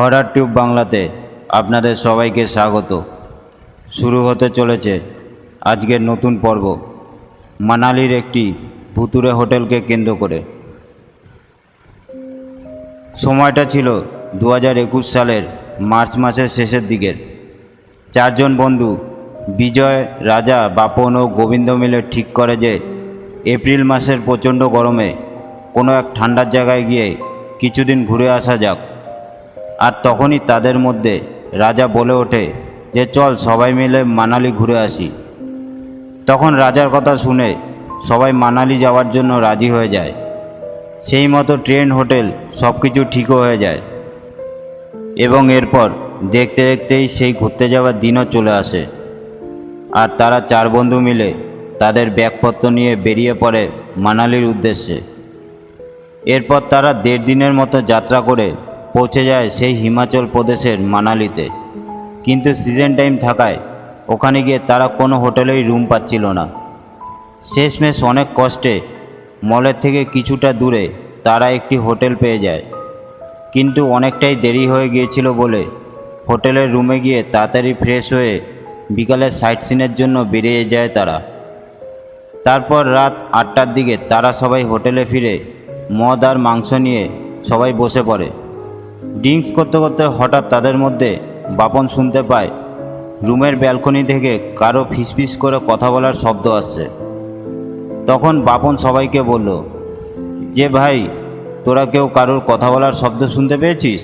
Horror tube বাংলাতে আপনাদের সবাইকে স্বাগত। শুরু হতে চলেছে আজকের নতুন পর্ব মানালির একটি ভুতুড়ে হোটেলকে কেন্দ্র করে। সময়টা ছিল 2021 সালের মার্চ মাসের শেষের দিকের। চারজন বন্ধু বিজয়, রাজা, বাপন ও গোবিন্দ মিলে ঠিক করে যে এপ্রিল মাসের প্রচণ্ড গরমে কোনো এক ঠান্ডার জায়গায় গিয়ে কিছুদিন ঘুরে আসা যাক। আর তখনই তাদের মধ্যে রাজা বলে ওঠে যে চল সবাই মিলে মানালি ঘুরে আসি। তখন রাজার কথা শুনে সবাই মানালি যাওয়ার জন্য রাজি হয়ে যায়। সেই মতো ট্রেন, হোটেল সব কিছু ঠিকও হয়ে যায় এবং এরপর দেখতে দেখতেই সেই ঘুরতে যাওয়ার দিনও চলে আসে। আর তারা চার বন্ধু মিলে তাদের ব্যাগপত্র নিয়ে বেরিয়ে পড়ে মানালির উদ্দেশ্যে। এরপর তারা 1.5 দিনের মতো যাত্রা করে পৌঁছে যায় সেই হিমাচল প্রদেশের মানালিতে। কিন্তু সিজন টাইম থাকায় ওখানে গিয়ে তারা কোনো হোটেলেই রুম পাচ্ছিল না। শেষমেশ অনেক কষ্টে মলের থেকে কিছুটা দূরে তারা একটি হোটেল পেয়ে যায়। কিন্তু অনেকটাই দেরি হয়ে গিয়েছিল বলে হোটেলের রুমে গিয়ে তাড়াতাড়ি ফ্রেশ হয়ে বিকালে সাইট সিনের জন্য বেরিয়ে যায় তারা। তারপর রাত 8টার দিকে তারা সবাই হোটেলে ফিরে মদ আর মাংস নিয়ে সবাই বসে পড়ে। ড্রিঙ্কস করতে করতে হঠাৎ তাদের মধ্যে বাপন শুনতে পায় রুমের ব্যালকনি থেকে কারো ফিসফিস করে কথা বলার শব্দ আসছে। তখন বাপন সবাইকে বলল যে ভাই, তোরা কেউ কারোর কথা বলার শব্দ শুনতে পেয়েছিস?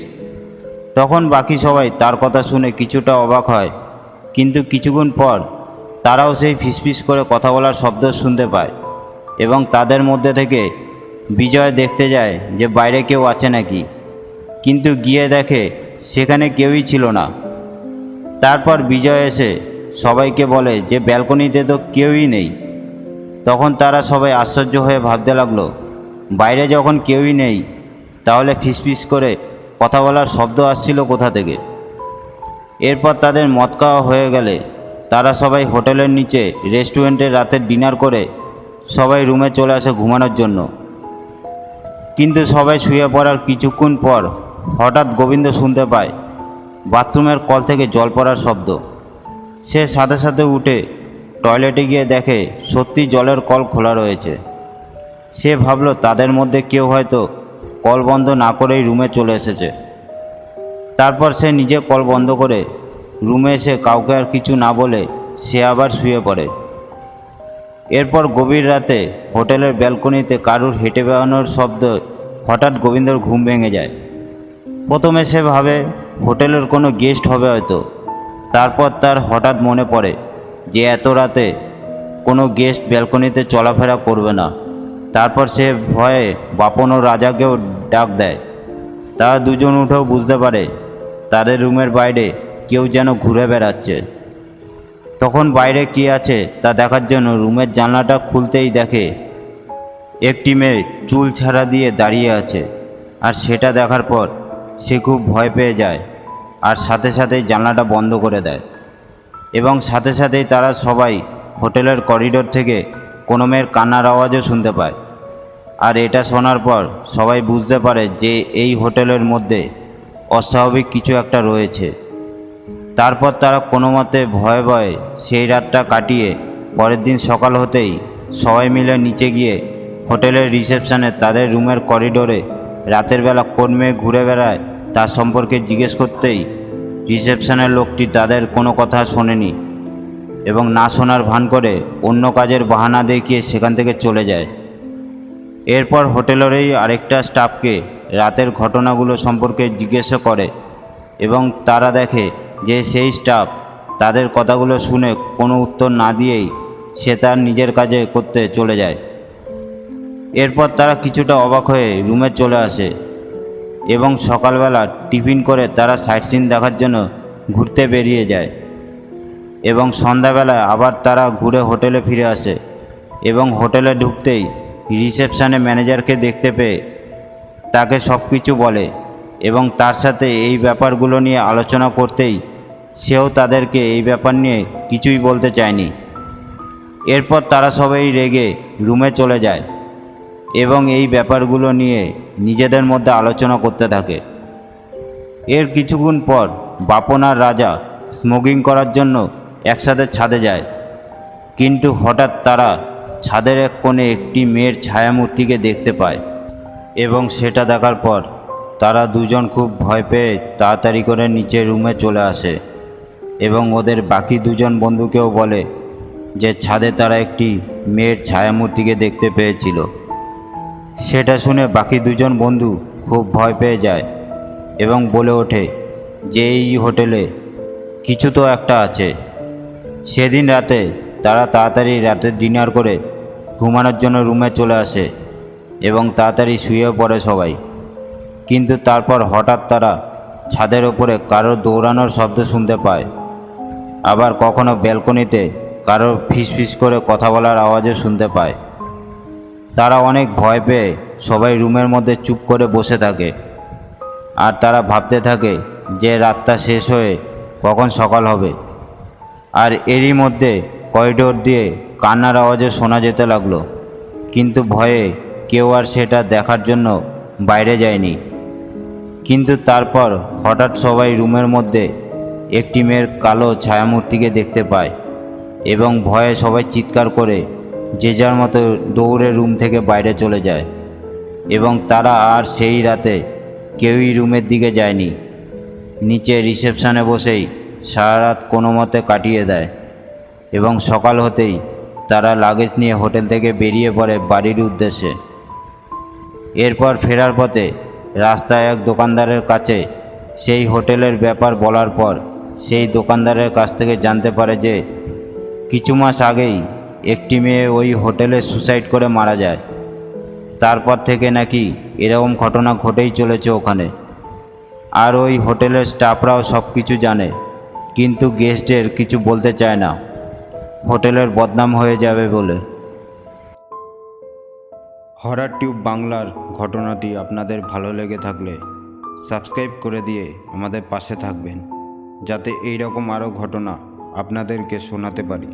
তখন বাকি সবাই তার কথা শুনে কিছুটা অবাক হয়, কিন্তু কিছুক্ষণ পর তারাও সেই ফিসফিস করে কথা বলার শব্দ শুনতে পায় এবং তাদের মধ্যে থেকে বিজয় দেখতে যায় যে বাইরে কেউ আছে নাকি, কিন্তু গিয়ে দেখে সেখানে কেউই ছিল না। তারপর বিজয় এসে সবাইকে বলে যে ব্যালকনিতে তো কেউই নেই। তখন তারা সবাই আশ্চর্য হয়ে ভাবতে লাগলো, বাইরে যখন কেউই নেই তাহলে ফিসফিস করে কথা বলার শব্দ আসছিল কোথা থেকে। এরপর তাদের মদ খাওয়া হয়ে গেলে তারা সবাই হোটেলের নিচে রেস্টুরেন্টে রাতের ডিনার করে সবাই রুমে চলে আসে ঘুমানোর জন্য। কিন্তু সবাই শুয়ে পড়ার কিছুক্ষণ পর হঠাৎ গোবিন্দ শুনতে পায় বাথরুমের কল থেকে জল পড়ার শব্দ। সে সাথে সাথে উঠে টয়লেটে গিয়ে দেখে সত্যি জলের কল খোলা রয়েছে। সে ভাবল তাদের মধ্যে কেউ হয়তো কল বন্ধ না করেই রুমে চলে এসেছে। তারপর সে নিজে কল বন্ধ করে রুমে এসে কাউকে আর কিছু না বলে সে আবার শুয়ে পড়ে। এরপর গভীর রাতে হোটেলের ব্যালকনিতে কারুর হেঁটে বেড়ানোর শব্দ হঠাৎ গোবিন্দর ঘুম ভেঙে যায়। প্রথমে সে ভাবে হোটেলের কোনো গেস্ট হবে হয়তো। তারপর তার হঠাৎ মনে পড়ে যে এত রাতে কোনো গেস্ট ব্যালকনিতে চলাফেরা করবে না। তারপর সে ভয়ে বাপন ও রাজাকেও ডাক দেয়। তারা দুজন উঠেও বুঝতে পারে তাদের রুমের বাইরে কেউ যেন ঘুরে বেড়াচ্ছে। তখন বাইরে কী আছে তা দেখার জন্য রুমের জানলাটা খুলতেই দেখে একটি মেয়ে চুল ছাড়া দিয়ে দাঁড়িয়ে আছে। আর সেটা দেখার পর সে খুব ভয় পেয়ে যায় আর সাথে সাথেই জানলাটা বন্ধ করে দেয়। এবং সাথে সাথেই তারা সবাই হোটেলের করিডোর থেকে কোনো মেয়ের কান্নার আওয়াজও শুনতে পায়। আর এটা শোনার পর সবাই বুঝতে পারে যে এই হোটেলের মধ্যে অস্বাভাবিক কিছু একটা রয়েছে। তারপর তারা কোনো মতে ভয়ে ভয়ে সেই রাতটা কাটিয়ে পরের দিন সকাল হতেই সবাই মিলে নিচে গিয়ে হোটেলের রিসেপশনে তাদের রুমের করিডোরে রাতের বেলা কোন মেয়ে ঘুরে বেড়ায় তার সম্পর্কে জিজ্ঞেস করতেই রিসেপশনের লোকটি তাদের কোনো কথা শোনেনি এবং না শোনার ভান করে অন্য কাজের বাহানা দেখিয়ে সেখান থেকে চলে যায়। এরপর হোটেলেরই আরেকটা স্টাফকে রাতের ঘটনাগুলো সম্পর্কে জিজ্ঞাসা করে এবং তারা দেখে যে সেই স্টাফ তাদের কথাগুলো শুনে কোনো উত্তর না দিয়েই সে তার নিজের কাজে করতে চলে যায়। এরপর তারা কিছুটা অবাক হয়ে রুমে চলে আসে এবং সকালবেলা টিফিন করে তারা সাইট সিন দেখার জন্য ঘুরতে বেরিয়ে যায় এবং সন্ধ্যাবেলায় আবার তারা ঘুরে হোটেলে ফিরে আসে এবং হোটেলে ঢুকতেই রিসেপশনে ম্যানেজারকে দেখতে পেয়ে তাকে সব কিছু বলে এবং তার সাথে এই ব্যাপারগুলো নিয়ে আলোচনা করতেই সেও তাদেরকে এই ব্যাপার নিয়ে কিছুই বলতে চায়নি। এরপর তারা সবাই রেগে রুমে চলে যায় এবং এই ব্যাপারগুলো নিয়ে নিজেদের মধ্যে আলোচনা করতে থাকে। এর কিছুক্ষণ পর বাপন আর রাজা স্মোকিং করার জন্য একসাথে ছাদে যায়, কিন্তু হঠাৎ তারা ছাদের এক কোণে একটি মেয়ের ছায়ামূর্তিকে দেখতে পায় এবং সেটা দেখার পর তারা দুজন খুব ভয় পেয়ে তাড়াতাড়ি করে নিচের রুমে চলে আসে এবং ওদের বাকি দুজন বন্ধুকেও বলে যে ছাদে তারা একটি মেয়ের ছায়ামূর্তিকে দেখতে পেয়েছিল। সেটা শুনে বাকি দুজন বন্ধু খুব ভয় পেয়ে যায় এবং বলে ওঠে যে এই হোটেলে কিছু তো একটা আছে। সেদিন রাতে তারা তাড়াতাড়ি রাতের ডিনার করে ঘুমানোর জন্য রুমে চলে আসে এবং তাড়াতাড়ি শুয়ে পড়ে সবাই। কিন্তু তারপর হঠাৎ তারা ছাদের ওপরে কারোর দৌড়ানোর শব্দ শুনতে পায়, আবার কখনো ব্যালকনিতে কারোর ফিসফিস করে কথা বলার আওয়াজও শুনতে পায়। তারা অনেক ভয় পেয়ে সবাই রুমের মধ্যে চুপ করে বসে থাকে আর তারা ভাবতে থাকে যে রাতটা শেষ হয়ে কখন সকাল হবে। আর এরই মধ্যে করিডোর দিয়ে কান্নার আওয়াজও শোনা যেতে লাগলো, কিন্তু ভয়ে কেউ আর সেটা দেখার জন্য বাইরে যায়নি। কিন্তু তারপর হঠাৎ সবাই রুমের মধ্যে একটি মেয়ের কালো ছায়ামূর্তিকে দেখতে পায় এবং ভয়ে সবাই চিৎকার করে যে যার মতো দৌড়ে রুম থেকে বাইরে চলে যায় এবং তারা আর সেই রাতে কেউই রুমের দিকে যায়নি। নিচে রিসেপশনে বসেই সারা রাত কোনো মতে কাটিয়ে দেয় এবং সকাল হতেই তারা লাগেজ নিয়ে হোটেল থেকে বেরিয়ে পড়ে বাড়ির উদ্দেশ্যে। এরপর ফেরার পথে রাস্তায় এক দোকানদারের কাছে সেই হোটেলের ব্যাপার বলার পর সেই দোকানদারের কাছ থেকে জানতে পারে যে কিছু মাস আগেই একটি মেয়ে ওই হোটেলে সুসাইড করে মারা যায়। তারপর থেকে নাকি এরকম ঘটনা ঘটেই চলেছে ওখানে। আর ওই হোটেলের স্টাফরাও সব কিছু জানে, কিন্তু গেস্টদের কিছু বলতে চায় না, হোটেলের বদনাম হয়ে যাবে বলে। হরর টিউব বাংলার ঘটনাটি আপনাদের ভালো লেগে থাকলে সাবস্ক্রাইব করে দিয়ে আমাদের পাশে থাকবেন, যাতে এই রকম আরও ঘটনা আপনাদেরকে শোনাতে পারি।